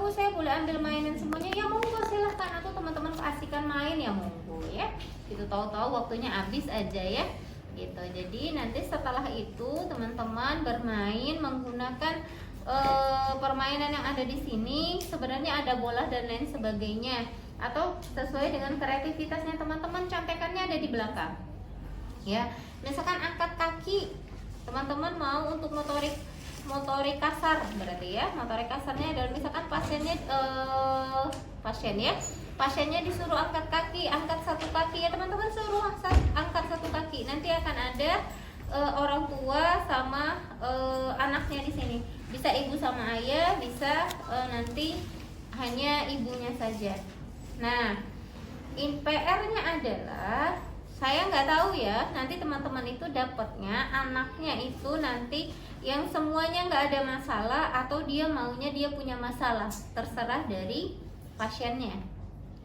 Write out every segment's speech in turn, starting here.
Bu, saya boleh ambil mainan semuanya? Ya monggo, silahkan, atau teman-teman keasikan main ya monggo ya. Itu tahu-tahu waktunya habis aja ya. Gitu. Jadi nanti setelah itu teman-teman bermain menggunakan permainan yang ada di sini. Sebenarnya ada bola dan lain sebagainya, atau sesuai dengan kreativitasnya teman-teman, contekannya ada di belakang. Ya, misalkan angkat kaki, teman-teman mau untuk motorik kasar, berarti ya motorik kasarnya adalah misalkan pasiennya disuruh angkat kaki, angkat satu kaki ya teman-teman, suruh angkat satu kaki. Nanti akan ada orang tua sama anaknya di sini, bisa ibu sama ayah, bisa nanti hanya ibunya saja. Nah, PR-nya adalah, saya nggak tahu ya, nanti teman-teman itu dapatnya anaknya itu nanti yang semuanya nggak ada masalah, atau dia maunya dia punya masalah, terserah dari pasiennya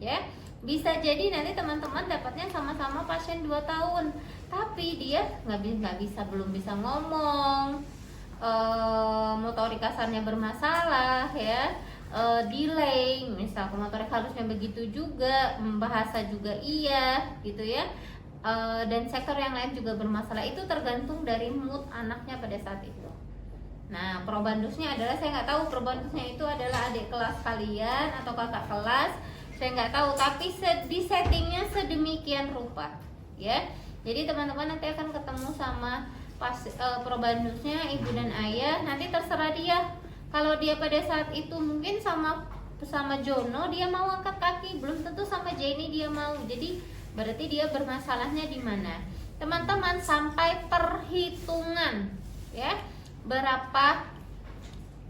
ya. Bisa jadi nanti teman-teman dapatnya sama-sama pasien 2 tahun, tapi dia belum bisa ngomong, motorik kasarnya bermasalah ya, delay, misal motorik halusnya begitu juga, bahasa juga iya gitu ya. Dan sektor yang lain juga bermasalah. Itu tergantung dari mood anaknya pada saat itu. Nah, probandusnya adalah, saya nggak tahu probandusnya itu adalah adik kelas kalian atau kakak kelas, saya nggak tahu, tapi di settingnya sedemikian rupa ya. Jadi teman-teman nanti akan ketemu sama probandusnya ibu dan ayah. Nanti terserah dia, kalau dia pada saat itu mungkin sama Jono dia mau angkat kaki, belum tentu sama Jenny dia mau. Jadi berarti dia bermasalahnya di mana, teman-teman, sampai perhitungan ya, berapa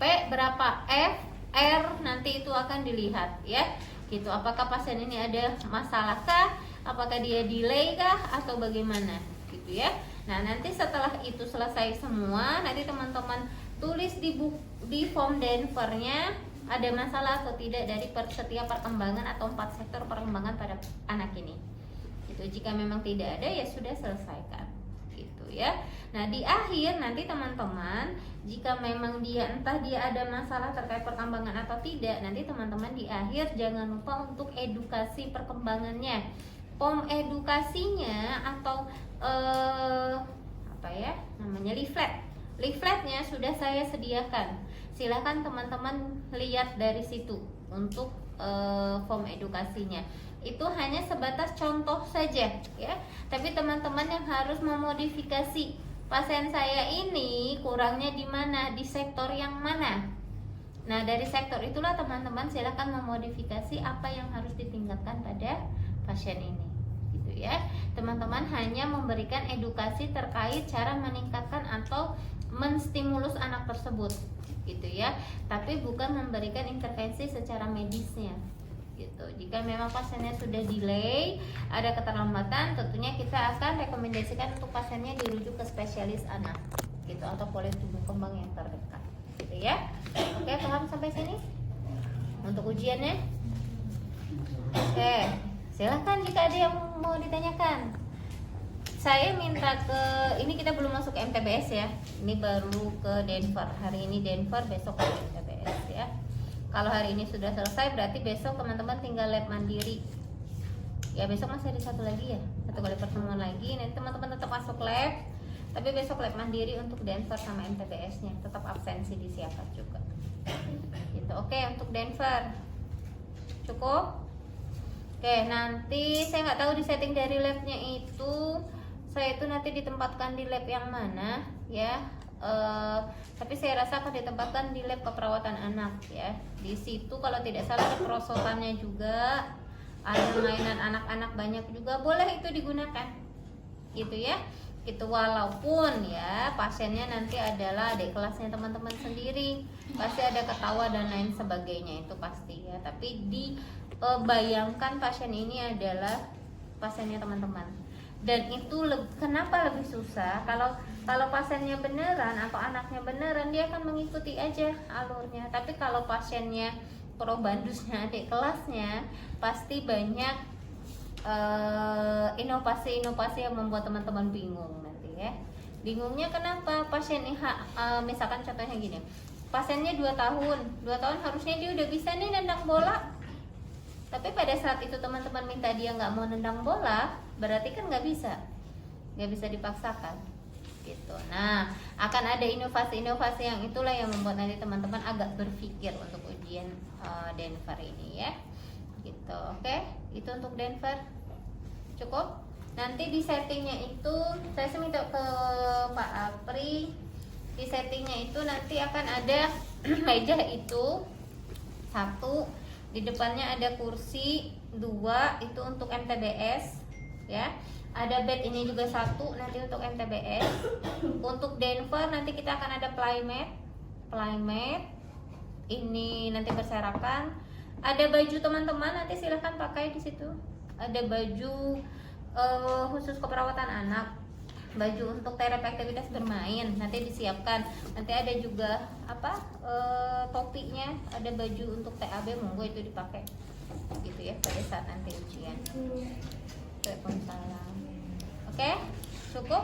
P, berapa F, R, nanti itu akan dilihat ya gitu. Apakah pasien ini ada masalah kah, apakah dia delay kah, atau bagaimana gitu ya. Nah, nanti setelah itu selesai semua, nanti teman-teman tulis di form Denver-nya ada masalah atau tidak dari setiap perkembangan atau 4 sektor perkembangan pada anak ini. Gitu. Jika memang tidak ada, ya sudah, selesaikan gitu ya. Nah, di akhir nanti teman-teman, jika memang entah dia ada masalah terkait perkembangan atau tidak, nanti teman-teman di akhir jangan lupa untuk edukasi perkembangannya. Form edukasinya atau leafletnya sudah saya sediakan. Silakan teman-teman lihat dari situ untuk form edukasinya. Itu hanya sebatas contoh saja ya. Tapi teman-teman yang harus memodifikasi, pasien saya ini kurangnya di mana, di sektor yang mana. Nah, dari sektor itulah teman-teman silakan memodifikasi apa yang harus ditingkatkan pada pasien ini gitu ya. Teman-teman hanya memberikan edukasi terkait cara meningkatkan atau menstimulus anak tersebut gitu ya, tapi bukan memberikan intervensi secara medisnya gitu. Jika memang pasiennya sudah delay, ada keterlambatan, tentunya kita akan rekomendasikan untuk pasiennya dirujuk ke spesialis anak gitu, atau poli tumbuh kembang yang terdekat gitu ya. Oke, paham sampai sini untuk ujiannya? Oke, silahkan jika ada yang mau ditanyakan. Saya minta ini kita belum masuk MTBS ya, ini baru ke Denver. Hari ini Denver, besok ke MTBS ya. Kalau hari ini sudah selesai, berarti besok teman-teman tinggal lab mandiri ya. Besok masih ada satu lagi ya, satu kali pertemuan lagi. Nanti teman-teman tetap masuk lab, tapi besok lab mandiri untuk Denver sama MTBS nya, tetap absensi disiapkan juga gitu. Oke, untuk Denver cukup. Oke, nanti saya nggak tahu di setting dari labnya itu, saya itu nanti ditempatkan di lab yang mana ya. Tapi saya rasa akan ditempatkan di lab keperawatan anak ya. Di situ kalau tidak salah ada perosotannya juga, ada mainan anak-anak banyak juga, boleh itu digunakan gitu ya. Itu walaupun ya pasiennya nanti adalah adik kelasnya teman-teman sendiri, pasti ada ketawa dan lain sebagainya, itu pasti ya. Tapi bayangkan pasien ini adalah pasiennya teman-teman. Dan itu kenapa lebih susah? Kalau pasiennya beneran atau anaknya beneran, dia akan mengikuti aja alurnya. Tapi kalau pasiennya probandusnya adik kelasnya, pasti banyak inovasi-inovasi yang membuat teman-teman bingung nanti ya. Bingungnya kenapa? Pasien misalkan contohnya gini, pasiennya 2 tahun. 2 tahun harusnya dia udah bisa nih nendang bola. Tapi pada saat itu teman-teman minta dia nggak mau nendang bola, berarti kan nggak bisa dipaksakan gitu. Nah, akan ada inovasi-inovasi yang itulah yang membuat nanti teman-teman agak berpikir untuk ujian Denver ini ya gitu. Oke, itu untuk Denver cukup. Nanti di settingnya itu saya minta ke Pak Apri, di settingnya itu nanti akan ada meja itu 1, di depannya ada kursi 2, itu untuk MTBS ya. Ada bed ini juga 1 nanti untuk MTBS. Untuk Denver nanti kita akan ada playmat ini nanti berserakan. Ada baju teman-teman nanti silahkan pakai di situ. Ada baju khusus keperawatan anak, baju untuk terapi aktivitas bermain nanti disiapkan. Nanti ada juga topinya, ada baju untuk TAB, monggo itu dipakai gitu ya pada saat nanti ujian. Waalaikumsalam. Oke, cukup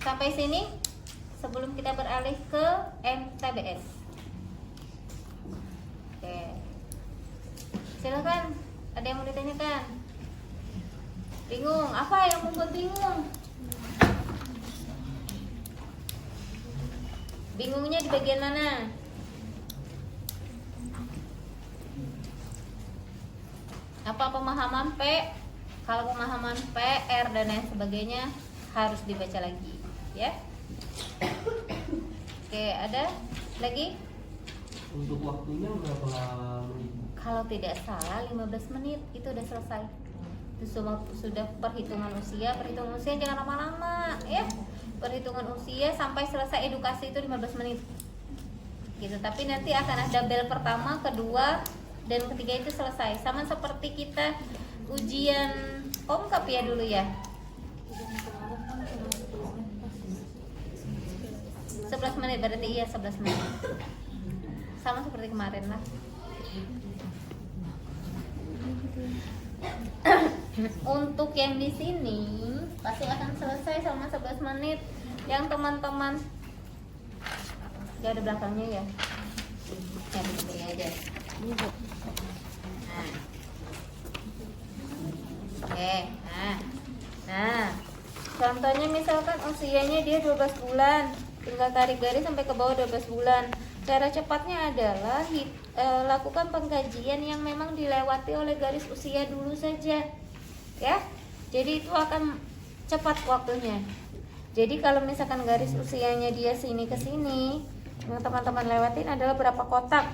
sampai sini sebelum kita beralih ke MTBS. Oke, silakan, ada yang mau ditanyakan? Bingung? Apa yang membuat bingung? Bingungnya di bagian mana? Apa pemahaman P? Kalau pemahaman P, R dan lain sebagainya harus dibaca lagi, ya. Oke, ada lagi? Untuk waktunya berapa menit? Kalau tidak salah 15 menit itu udah selesai. Itu sudah perhitungan usia jangan lama-lama ya. Perhitungan usia sampai selesai edukasi itu 15 menit. Gitu. Tapi nanti akan ada bel pertama, kedua, dan ketiga itu selesai. Sama seperti kita ujian Komkap ya dulu ya. 11 menit berarti iya 11 menit. Sama seperti kemarin lah. Untuk yang di sini pasti akan selesai sama 11 menit. Yang teman-teman gak ada belakangnya ya. Ya begini aja. Nah. Oke, nah, contohnya misalkan usianya dia 12 bulan, tinggal tarik garis sampai ke bawah 12 bulan. Cara cepatnya adalah lakukan pengkajian yang memang dilewati oleh garis usia dulu saja, ya. Jadi itu akan cepat waktunya. Jadi kalau misalkan garis usianya dia sini ke sini, yang teman-teman lewatin adalah berapa kotak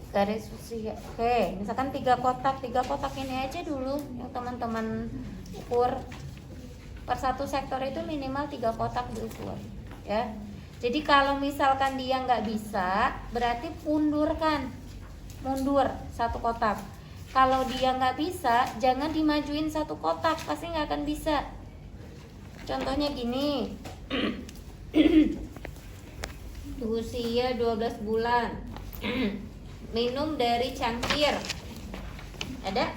garis usia. Oke, misalkan 3 kotak ini aja dulu yang teman-teman ukur. Per satu sektor itu minimal 3 kotak diukur, ya. Jadi kalau misalkan dia nggak bisa, berarti mundur 1 kotak. Kalau dia nggak bisa, jangan dimajuin 1 kotak, pasti nggak akan bisa. Contohnya gini, usia 12 bulan, minum dari cangkir, ada?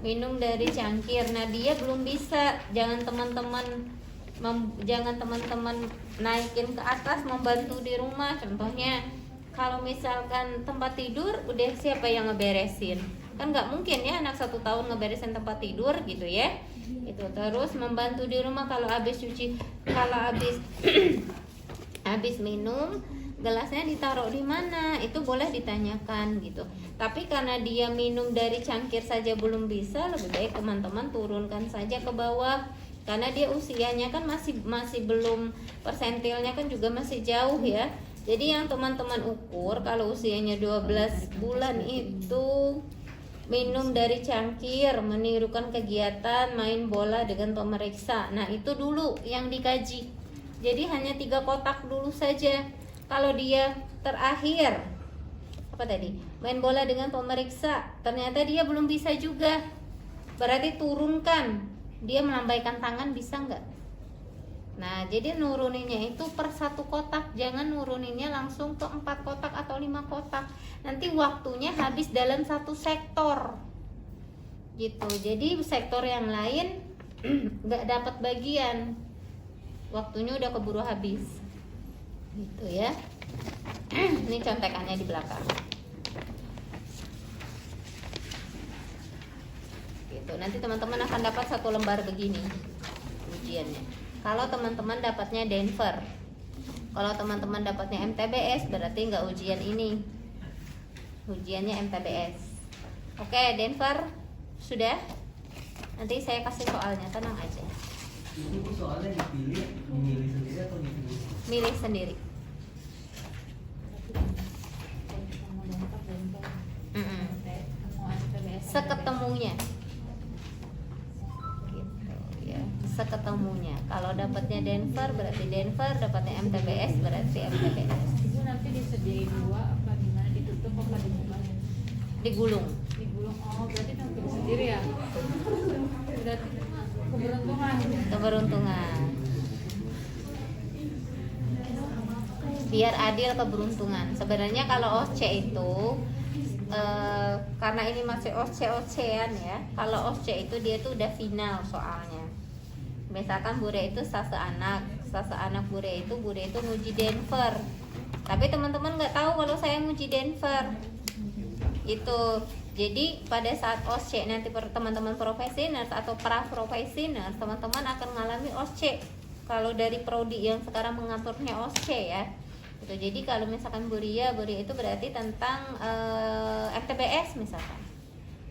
Minum dari cangkir. Nah dia belum bisa, jangan teman-teman naikin ke atas membantu di rumah. Contohnya kalau misalkan tempat tidur udah siapa yang ngeberesin, kan nggak mungkin ya anak 1 tahun ngeberesin tempat tidur gitu ya. Itu terus membantu di rumah. Kalau habis habis minum, gelasnya ditaruh di mana, itu boleh ditanyakan gitu. Tapi karena dia minum dari cangkir saja belum bisa, lebih baik teman-teman turunkan saja ke bawah. Karena dia usianya kan masih belum, persentilnya kan juga masih jauh ya. Jadi yang teman-teman ukur kalau usianya 12 bulan itu minum dari cangkir, menirukan kegiatan main bola dengan pemeriksa. Nah itu dulu yang dikaji. Jadi hanya 3 kotak dulu saja. Kalau dia terakhir apa tadi, main bola dengan pemeriksa, ternyata dia belum bisa juga, berarti turunkan. Dia melambaikan tangan bisa nggak? Nah jadi nuruninnya itu per 1 kotak, jangan nuruninnya langsung ke 4 kotak atau 5 kotak. Nanti waktunya habis dalam 1 sektor gitu. Jadi sektor yang lain nggak dapat bagian, waktunya udah keburu habis Gitu ya. Ini contekannya di belakang. Gitu. Nanti teman-teman akan dapat 1 lembar begini ujiannya. Kalau teman-teman dapatnya Denver, kalau teman-teman dapatnya MTBS berarti nggak ujian ini, ujiannya MTBS. Oke, Denver sudah. Nanti saya kasih soalnya, tenang aja. Itu soalnya memilih sendiri atau dipilih? Milih sendiri. Seketemunya. Gitu ya, seketemunya. Kalau dapatnya Denver berarti Denver, dapatnya MTBS berarti MTBS. Itu nanti disediain 2 apa gimana, ditutup apa dibuka? Digulung. Digulung. Oh, berarti tentu sendiri ya. Berarti keberuntungan. Keberuntungan. Biar adil keberuntungan. Sebenarnya kalau OC itu karena ini masih OC-OC-an ya. Kalau OC itu dia tuh udah final soalnya. Misalkan Bure itu sase anak Bure itu nguji Denver. Tapi teman-teman nggak tahu kalau saya nguji Denver. Itu. Jadi pada saat OSCE nanti teman-teman profesi nurse atau pra-profesi nurse, teman-teman akan mengalami OSCE. Kalau dari prodi yang sekarang mengaturnya OSCE ya. Gitu. Jadi kalau misalkan Buria itu berarti tentang MTBS misalkan.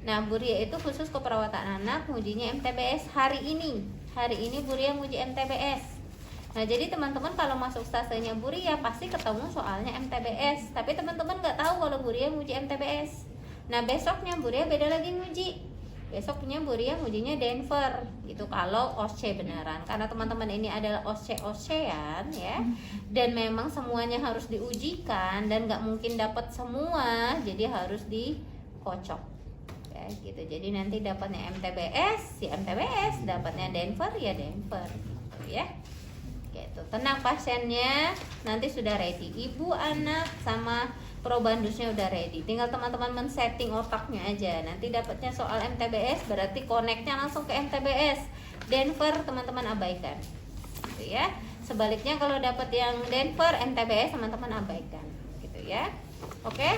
Nah, Buria itu khusus keperawatan anak, ngujinya MTBS hari ini. Hari ini Buria nguji MTBS. Nah, jadi teman-teman kalau masuk stasenya Buria pasti ketemu soalnya MTBS. Tapi teman-teman nggak tahu kalau Buria nguji MTBS. Nah, besoknya Buria beda lagi nguji. Besoknya Buria ngujinya Denver gitu kalau OSCE beneran. Karena teman-teman ini adalah OSCE-OSCEan ya. Dan memang semuanya harus diujikan dan nggak mungkin dapat semua, jadi harus dikocok. Ya, gitu. Jadi nanti dapatnya MTBS, ya MTBS, dapatnya Denver ya Denver gitu ya. Gitu. Tenang, pasiennya nanti sudah ready. Ibu, anak sama probandusnya udah ready. Tinggal teman-teman men-setting otaknya aja. Nanti dapatnya soal MTBS berarti connect-nya langsung ke MTBS. Denver teman-teman abaikan. Gitu ya. Sebaliknya kalau dapat yang Denver, MTBS teman-teman abaikan. Gitu ya. Oke?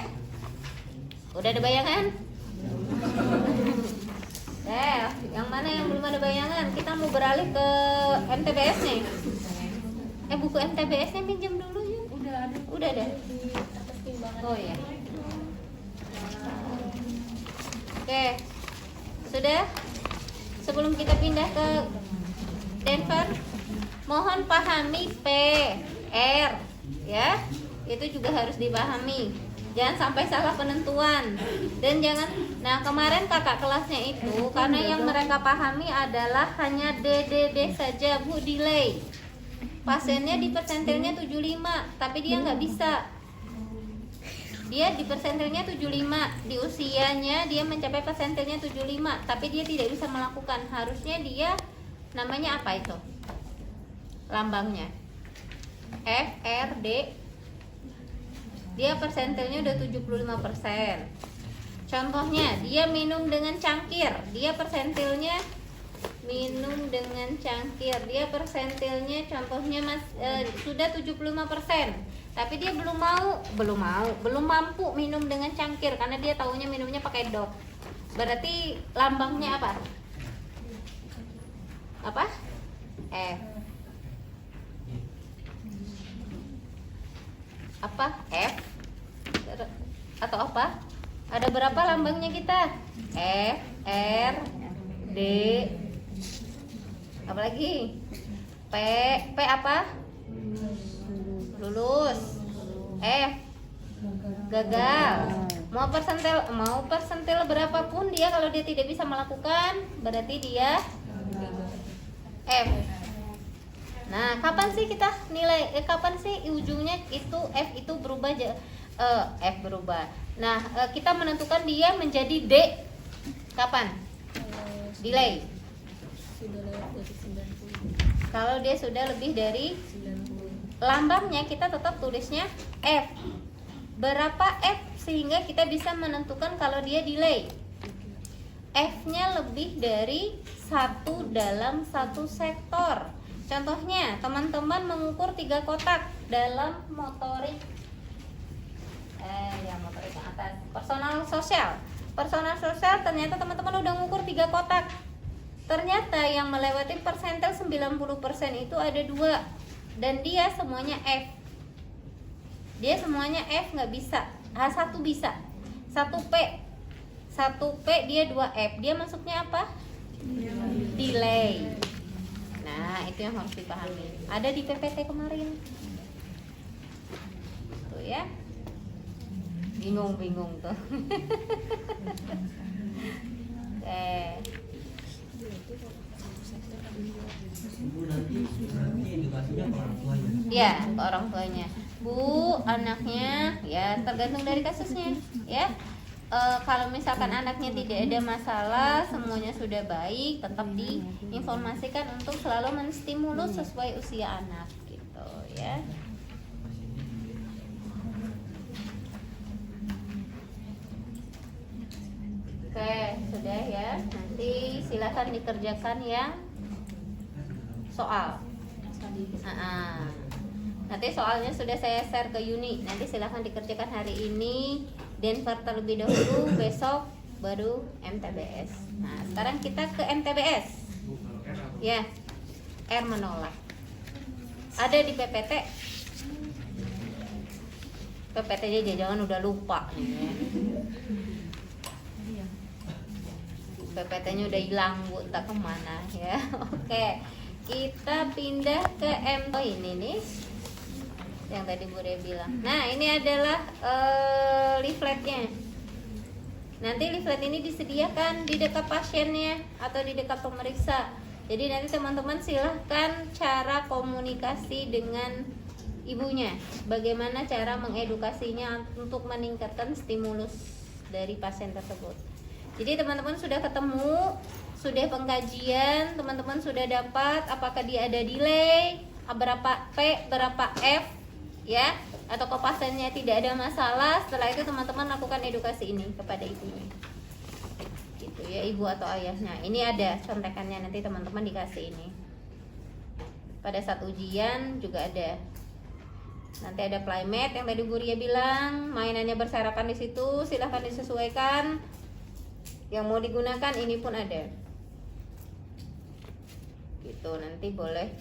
Udah ada bayangan? Yang mana yang belum ada bayangan? Kita mau beralih ke MTBS nih. Buku MTBS-nya pinjam dulu yuk. Udah ada. Oh ya. Oke. Sudah? Sebelum kita pindah ke Denver, mohon pahami P, R ya. Itu juga harus dipahami. Jangan sampai salah penentuan. Dan jangan, nah kemarin kakak kelasnya itu karena yang mereka pahami adalah hanya DDD saja, Bu, delay. Pasiennya di persentilnya 75, tapi dia nggak bisa. Dia di persentilnya 75, di usianya dia mencapai persentilnya 75, tapi dia tidak bisa melakukan. Harusnya dia namanya apa itu? Lambangnya F, R, D. Dia persentilnya udah 75%. Contohnya, dia minum dengan cangkir. Dia persentilnya minum dengan cangkir. Dia persentilnya contohnya sudah 75%. Tapi dia belum mampu minum dengan cangkir karena dia taunya minumnya pakai dot. Berarti lambangnya apa? Apa? F. Apa? F atau apa? Ada berapa lambangnya kita? F, R, D, apa lagi? P apa? Lulus. F, gagal. Mau persentil berapapun dia, kalau dia tidak bisa melakukan berarti dia F. Nah, kapan sih kita nilai? Kapan sih ujungnya itu F itu berubah? F berubah. Nah, kita menentukan dia menjadi D. Kapan? Delay. Kalau dia sudah lebih dari 90. Lambangnya kita tetap tulisnya F. Berapa F sehingga kita bisa menentukan kalau dia delay? F-nya lebih dari 1 dalam 1 sektor. Contohnya, teman-teman mengukur 3 kotak dalam motorik motorik yang atas. Personal sosial. Personal sosial ternyata teman-teman udah mengukur 3 kotak. Ternyata yang melewati persentil 90% itu ada 2 dan dia semuanya F. Dia semuanya F nggak bisa. H1 bisa. 1P. 1P dia 2F. Dia masuknya apa? Delay. Nah, itu yang harus dipahami. Ada di PPT kemarin. Tuh ya. Bingung-bingung tuh. Oke. Bu, nanti edukasinya ke orang tuanya. Ya, ke orang tuanya. Bu, anaknya ya tergantung dari kasusnya, ya. Kalau misalkan anaknya tidak ada masalah, semuanya sudah baik, tetap diinformasikan untuk selalu menstimulus sesuai usia anak, gitu ya. Oke, sudah ya. Nanti silakan dikerjakan yang soal. Nanti soalnya sudah saya share ke Yuni. Nanti silahkan dikerjakan hari ini, Denver terlebih dahulu, besok baru MTBS. Nah, sekarang kita ke MTBS. Ya, R menolak. Ada di PPT. PPT-nya jangan udah lupa nih ya. PPT-nya udah hilang, Bu, entah kemana ya. Oke, kita pindah ke M. Oh, ini nih yang tadi Bu Ria bilang. Nah, ini adalah leafletnya. Nanti leaflet ini disediakan di dekat pasiennya atau di dekat pemeriksa. Jadi nanti teman-teman silahkan cara komunikasi dengan ibunya. Bagaimana cara mengedukasinya untuk meningkatkan stimulus dari pasien tersebut. Jadi teman-teman sudah ketemu, sudah pengkajian, teman-teman sudah dapat apakah dia ada delay, berapa P, berapa F, ya, atau ke pasiennya tidak ada masalah. Setelah itu teman-teman lakukan edukasi ini kepada ibunya, gitu ya, ibu atau ayahnya. Ini ada contekannya, nanti teman-teman dikasih ini. Pada saat ujian juga ada. Nanti ada playmate yang tadi Bu Ria bilang, mainannya berserakan di situ, silahkan disesuaikan. Yang mau digunakan ini pun ada. Gitu, nanti boleh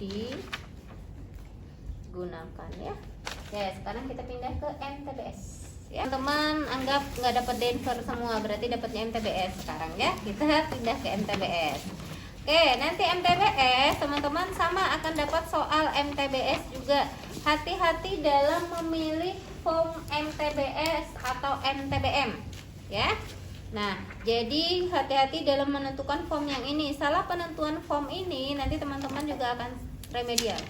digunakan ya. Oke, sekarang kita pindah ke MTBS. Ya, teman-teman anggap nggak dapat Denver semua, berarti dapatnya MTBS sekarang ya. Kita pindah ke MTBS. Oke, nanti MTBS teman-teman sama akan dapat soal MTBS juga. Hati-hati dalam memilih form MTBS atau MTBM, ya. Nah, jadi hati-hati dalam menentukan form yang ini. Salah penentuan form ini nanti teman-teman juga akan remedial.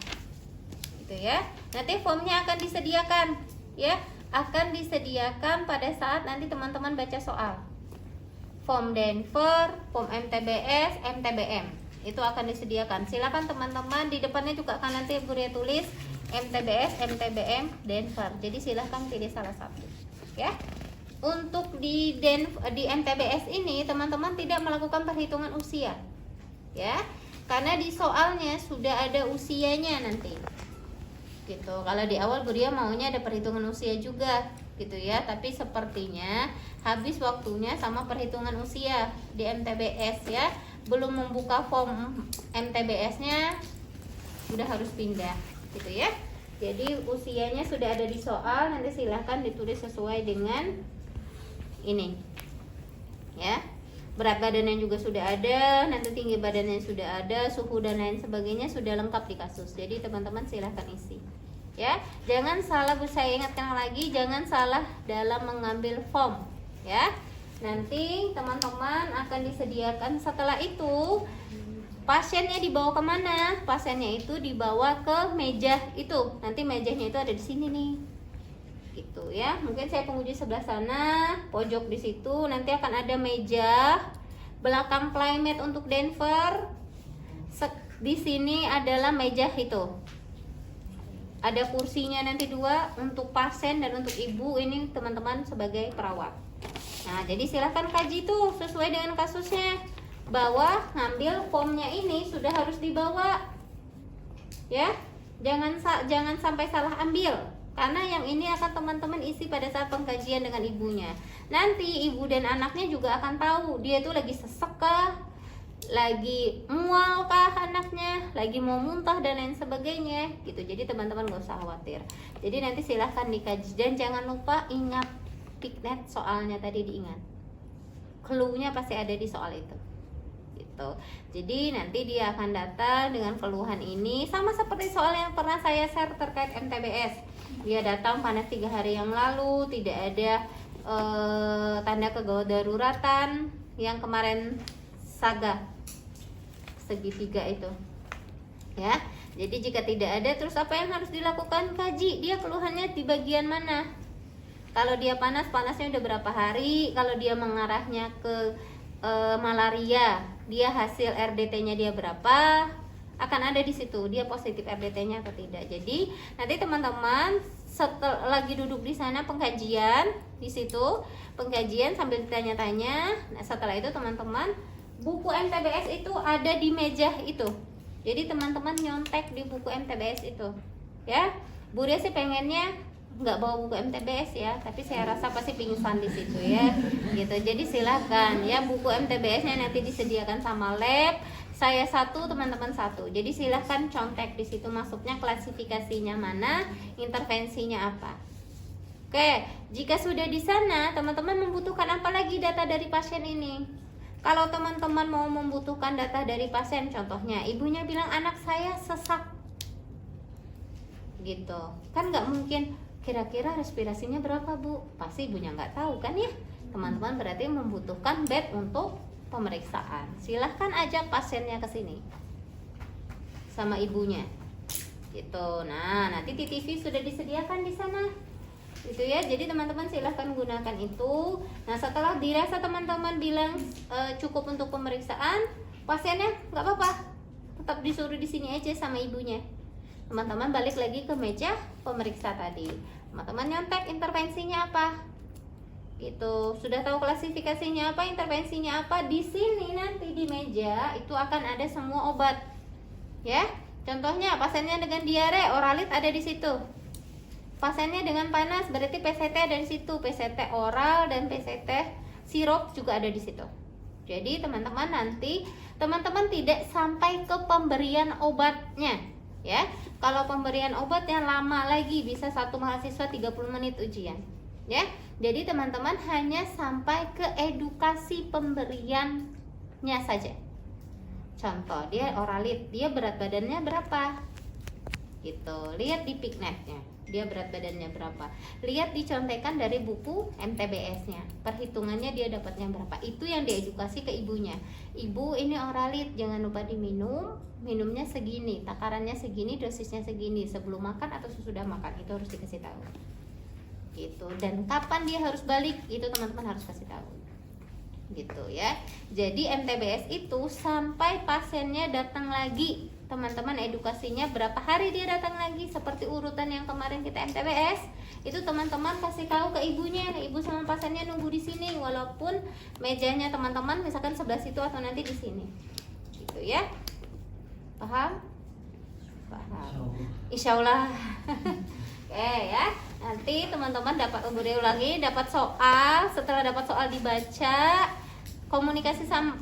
Gitu ya. Nanti formnya akan disediakan, ya. Akan disediakan pada saat nanti teman-teman baca soal. Form Denver, form MTBS, MTBM. Itu akan disediakan. Silakan teman-teman, di depannya juga akan nanti Bu Ria tulis MTBS, MTBM, Denver. Jadi silahkan pilih salah satu, ya. Untuk di MTBS ini teman-teman tidak melakukan perhitungan usia, ya, karena di soalnya sudah ada usianya nanti, gitu. Kalau di awal Bu Ria maunya ada perhitungan usia juga, gitu ya, tapi sepertinya habis waktunya sama perhitungan usia di MTBS ya, belum membuka form MTBS-nya, sudah harus pindah, gitu ya. Jadi usianya sudah ada di soal, nanti silahkan ditulis sesuai dengan ini ya. Berat badannya juga sudah ada, nanti tinggi badannya sudah ada, suhu dan lain sebagainya sudah lengkap di kasus. Jadi teman-teman silahkan isi ya. Jangan salah, saya ingatkan lagi, jangan salah dalam mengambil form ya. Nanti teman-teman akan disediakan, setelah itu pasiennya dibawa kemana? Pasiennya itu dibawa ke meja itu. Nanti mejanya itu ada di sini nih, gitu ya. Mungkin saya penguji sebelah sana, pojok di situ. Nanti akan ada meja belakang playmate untuk Denver. Di sini adalah meja itu. Ada kursinya nanti 2 untuk pasien dan untuk ibu ini teman-teman sebagai perawat. Nah, jadi silahkan kaji tuh sesuai dengan kasusnya. Bahwa ngambil formnya ini sudah harus dibawa. ya. Jangan sampai salah ambil, karena yang ini akan teman-teman isi pada saat pengkajian dengan ibunya. Nanti ibu dan anaknya juga akan tahu dia tuh lagi sesek kah, lagi mual kah anaknya, lagi mau muntah dan lain sebagainya gitu. Jadi teman-teman gak usah khawatir. Jadi nanti silahkan dikaji, dan jangan lupa ingat piknet soalnya tadi, diingat. Clue-nya pasti ada di soal itu gitu. Jadi nanti dia akan datang dengan keluhan ini, sama seperti soal yang pernah saya share terkait MTBS. Dia datang panas 3 hari yang lalu, tidak ada tanda kedaruratan yang kemarin saga segitiga itu ya. Jadi jika tidak ada, terus apa yang harus dilakukan? Kaji dia keluhannya di bagian mana. Kalau dia panasnya udah berapa hari, kalau dia mengarahnya ke malaria, dia hasil RDT-nya dia berapa, akan ada di situ dia positif RDT-nya atau tidak. Jadi nanti teman-teman setelah lagi duduk di sana pengkajian, di situ pengkajian sambil ditanya-tanya. Nah, setelah itu teman-teman, buku MTBS itu ada di meja itu. Jadi teman-teman nyontek di buku MTBS itu ya. Bu Ria sih pengennya nggak bawa buku MTBS ya, tapi saya rasa pasti pingsan di situ ya gitu. Jadi silakan ya, buku MTBS-nya nanti disediakan sama lab, saya satu, teman-teman satu. Jadi silakan contek di situ, masuknya klasifikasinya mana, intervensinya apa. Oke, jika sudah di sana, teman-teman membutuhkan apa lagi data dari pasien ini? Kalau teman-teman mau membutuhkan data dari pasien, contohnya ibunya bilang anak saya sesak gitu, kan nggak mungkin kira-kira respirasinya berapa bu, pasti ibunya nggak tahu kan ya. Teman-teman berarti membutuhkan bed untuk pemeriksaan. Silahkan ajak pasiennya ke sini sama ibunya gitu. Nah nanti TTV sudah disediakan di sana gitu ya. Jadi teman-teman silahkan gunakan itu. Nah setelah dirasa teman-teman bilang cukup untuk pemeriksaan, pasiennya nggak apa-apa, tetap disuruh di sini aja sama ibunya. Teman-teman balik lagi ke meja pemeriksa tadi, teman-teman nyontek intervensinya apa gitu. Sudah tahu klasifikasinya apa, intervensinya apa, di sini nanti di meja itu akan ada semua obat ya. Contohnya pasiennya dengan diare, oralit ada di situ. Pasiennya dengan panas, berarti PCT ada di situ, PCT oral dan PCT sirup juga ada di situ. Jadi teman-teman nanti teman-teman tidak sampai ke pemberian obatnya ya. Kalau pemberian obatnya lama lagi, bisa satu mahasiswa 30 menit ujian ya. Jadi teman-teman hanya sampai ke edukasi pemberiannya saja. Contoh, dia oralit, dia berat badannya berapa gitu, lihat di piknetnya dia berat badannya berapa, lihat dicontekan dari buku MTBS-nya, perhitungannya dia dapatnya berapa. Itu yang diedukasi ke ibunya. Ibu ini oralit, jangan lupa diminum, minumnya segini, takarannya segini, dosisnya segini, sebelum makan atau sesudah makan, itu harus dikasih tahu gitu. Dan kapan dia harus balik, itu teman-teman harus kasih tahu gitu ya. Jadi MTBS itu sampai pasiennya datang lagi, teman-teman edukasinya berapa hari dia datang lagi, seperti urutan yang kemarin kita MTBS itu teman-teman kasih tahu ke ibunya, ibu sama pasiennya nunggu di sini, walaupun mejanya teman-teman misalkan sebelah situ atau nanti di sini gitu ya. Paham? Paham, insyaallah. Oke ya, nanti teman-teman dapat ulangi, dapat soal, setelah dapat soal dibaca,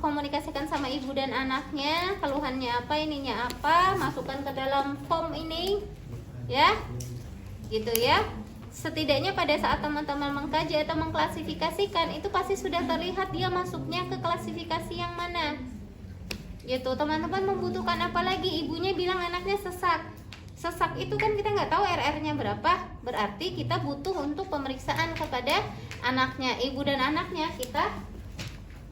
komunikasikan sama ibu dan anaknya, keluhannya apa, ininya apa, masukkan ke dalam form ini ya gitu ya. Setidaknya pada saat teman-teman mengkaji atau mengklasifikasikan, itu pasti sudah terlihat dia masuknya ke klasifikasi yang mana gitu. Teman-teman membutuhkan apa lagi, ibunya bilang anaknya sesak itu kan kita nggak tahu RR-nya berapa, berarti kita butuh untuk pemeriksaan kepada anaknya. Ibu dan anaknya kita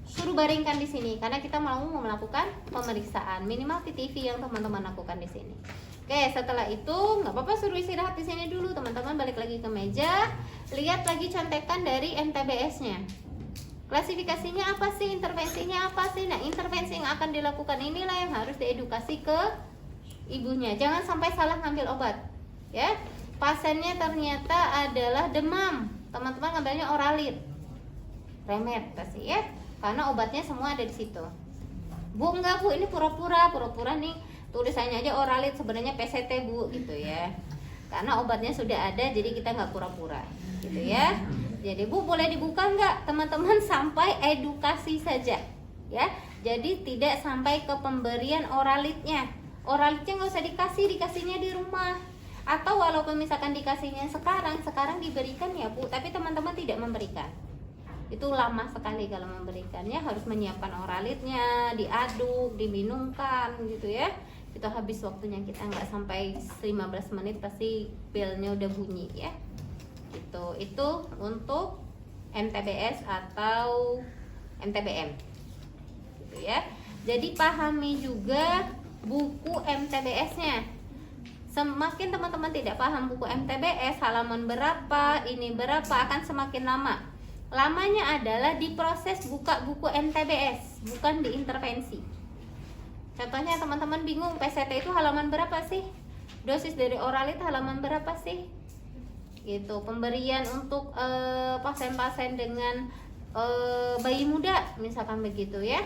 suruh baringkan di sini karena kita mau melakukan pemeriksaan, minimal TTV yang teman-teman lakukan di sini. Oke, setelah itu nggak apa-apa, suruh istirahat di sini dulu. Teman-teman balik lagi ke meja, lihat lagi contekan dari MTBS-nya. Klasifikasinya apa sih, intervensinya apa sih? Nah, intervensi yang akan dilakukan inilah yang harus diedukasi ke ibunya. Jangan sampai salah ngambil obat ya. Pasiennya ternyata adalah demam, teman-teman ngambilnya oralit, remet pasti ya, karena obatnya semua ada di situ. Bu enggak bu, ini pura-pura nih tulisannya aja Oralit, sebenarnya PCT Bu gitu ya. Karena obatnya sudah ada, jadi kita nggak pura-pura gitu ya. Jadi Bu boleh dibuka nggak teman-teman sampai edukasi saja ya. Jadi tidak sampai ke pemberian Oralitnya. Oralitnya nggak usah dikasihnya di rumah. Atau walaupun misalkan dikasihnya sekarang diberikan ya Bu, tapi teman-teman tidak memberikan. Itu lama sekali kalau memberikannya, harus menyiapkan Oralitnya, diaduk, diminumkan gitu ya. Itu habis waktunya, kita nggak sampai 15 menit pasti belnya udah bunyi ya. Itu untuk MTBS atau MTBM gitu ya. Jadi pahami juga buku MTBS-nya. Semakin teman-teman tidak paham buku MTBS, halaman berapa, ini berapa, akan semakin lama. Lamanya adalah di proses buka buku MTBS, bukan di intervensi. Contohnya teman-teman bingung, PCT itu halaman berapa sih? Dosis dari Oralit halaman berapa sih? Gitu. Pemberian untuk pasien-pasien dengan bayi muda misalkan begitu ya.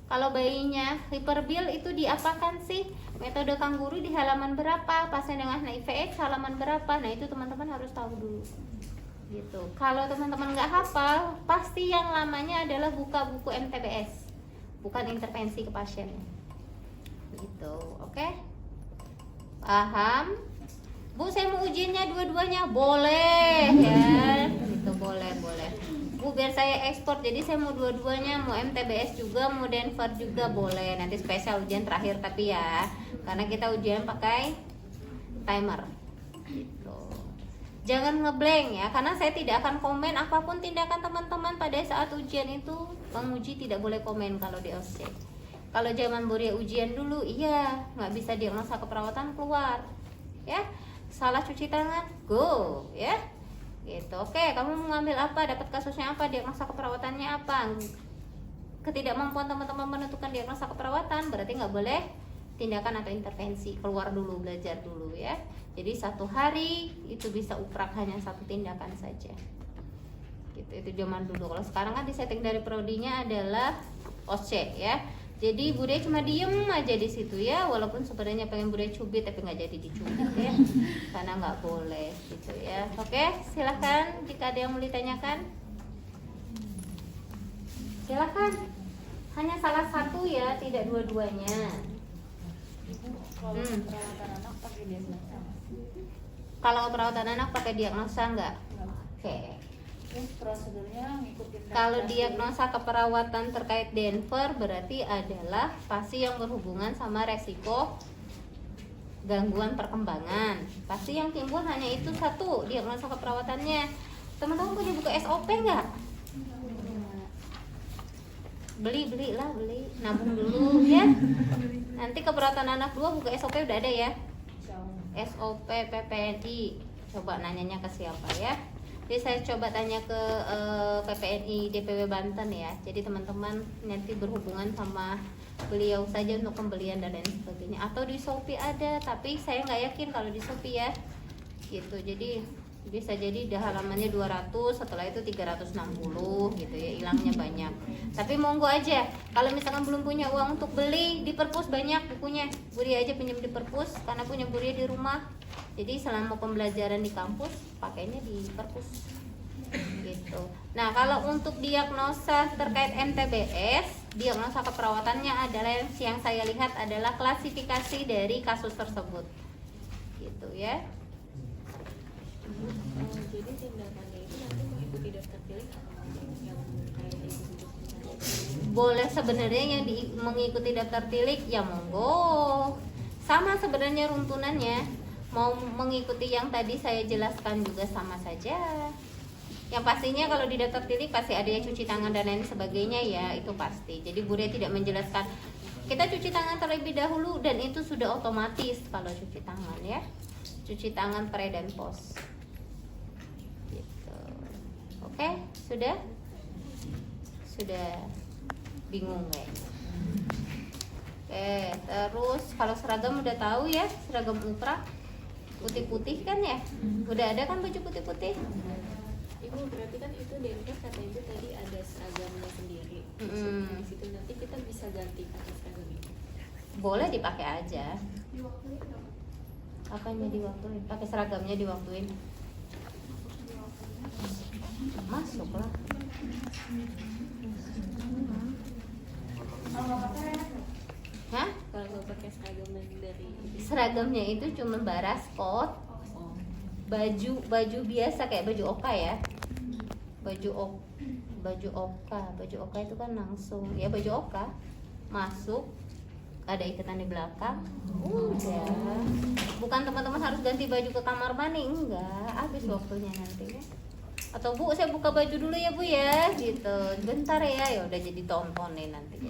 Kalau bayinya hiperbil itu diapakan sih? Metode kangguru di halaman berapa? Pasien dengan HIV/AIDS halaman berapa? Nah itu teman-teman harus tahu dulu. Gitu. Kalau teman-teman nggak hafal, pasti yang lamanya adalah buka buku MTBS, bukan intervensi ke pasien. Gitu, oke? Paham? Bu, saya mau ujiannya dua-duanya, boleh ya? Gitu, boleh. Bu, biar saya ekspor, jadi saya mau dua-duanya, mau MTBS juga, mau Denver juga boleh. Nanti spesial ujian terakhir tapi ya, karena kita ujian pakai timer. Gitu. Jangan ngeblank ya, karena saya tidak akan komen apapun tindakan teman-teman pada saat ujian itu. Penguji tidak boleh komen kalau di OSCE. Kalau zaman Buria ujian dulu, iya, nggak bisa diagnosa keperawatan keluar, ya. Salah cuci tangan, go, ya. Gitu. Oke, kamu mau ngambil apa? Dapat kasusnya apa? Diagnosa keperawatannya apa? Ketidakmampuan teman-teman menentukan diagnosa keperawatan berarti nggak boleh tindakan atau intervensi, keluar dulu, belajar dulu ya. Jadi satu hari itu bisa uprak hanya satu tindakan saja. Gitu, itu zaman dulu. Kalau sekarang kan disetting dari prodinya adalah OSCE ya. Jadi Bude cuma diem aja di situ ya, walaupun sebenarnya pengen Bude cubit tapi nggak jadi dicubit ya, karena nggak boleh gitu ya. Oke, silahkan jika ada yang mau ditanyakan, silahkan. Hanya salah satu ya, tidak dua-duanya. Kalau perawatan anak pakai diagnosa. Kalau perawatan anak pakai diagnosa nggak? Oke. Terus prosedurnya ngikutin. Kalau diagnosa keperawatan terkait Denver berarti adalah pasti yang berhubungan sama resiko gangguan perkembangan. Pasti yang timbul hanya itu satu, diagnosa keperawatannya. Teman-teman punya buku SOP nggak? Beli, nabung dulu ya. Nanti keperawatan anak 2 buku SOP udah ada ya. SOP PPNI. Coba nanyanya ke siapa ya? Jadi saya coba tanya ke PPNI DPW Banten ya. Jadi teman-teman nanti berhubungan sama beliau saja untuk pembelian dan lain sebagainya. Atau di Shopee ada, tapi saya nggak yakin kalau di Shopee ya. Gitu. Jadi bisa jadi halamannya 200, setelah itu 360 gitu ya, hilangnya banyak. Tapi monggo aja, kalau misalkan belum punya uang untuk beli, di perpus banyak bukunya. Buri aja pinjam di perpus karena punya Buri di rumah. Jadi selama pembelajaran di kampus pakainya di perpus gitu. Nah, kalau untuk diagnosa terkait MTBS, diagnosa keperawatannya adalah yang saya lihat adalah klasifikasi dari kasus tersebut gitu ya. Jadi tindakannya itu nanti mengikuti daftar pilih yang kayak itu. Boleh sebenarnya yang mengikuti daftar tilik ya monggo. Sama sebenarnya runtunannya. Mau mengikuti yang tadi saya jelaskan juga sama saja. Yang pastinya kalau di daftar tilik pasti ada yang cuci tangan dan lain sebagainya ya, itu pasti. Jadi Bude tidak menjelaskan kita cuci tangan terlebih dahulu dan itu sudah otomatis kalau cuci tangan ya. Cuci tangan pre dan post. Gitu. Oke, sudah? Sudah bingung guys. Oke, terus kalau seragam udah tahu ya, seragam uprak putih-putih kan ya? Udah ada kan baju putih-putih? Ibu berarti kan itu Denver kata ibu tadi ada seragamnya sendiri. Di situ nanti kita bisa ganti pakai seragam itu. boleh dipakai aja. Apanya diwaktuin? Pakai seragamnya diwaktuin. Masuk lah. Hah? Kalau gue pakai seragam dari Seragamnya itu cuma baras kot, baju biasa kayak baju oka ya. Baju oka itu kan langsung ya baju oka masuk, ada ikatan di belakang, udah. Bukan teman-teman harus ganti baju ke kamar mandi, enggak, habis waktunya nanti. Atau Bu, saya buka baju dulu ya Bu ya, gitu. Bentar ya, ya udah jadi tontonin nanti.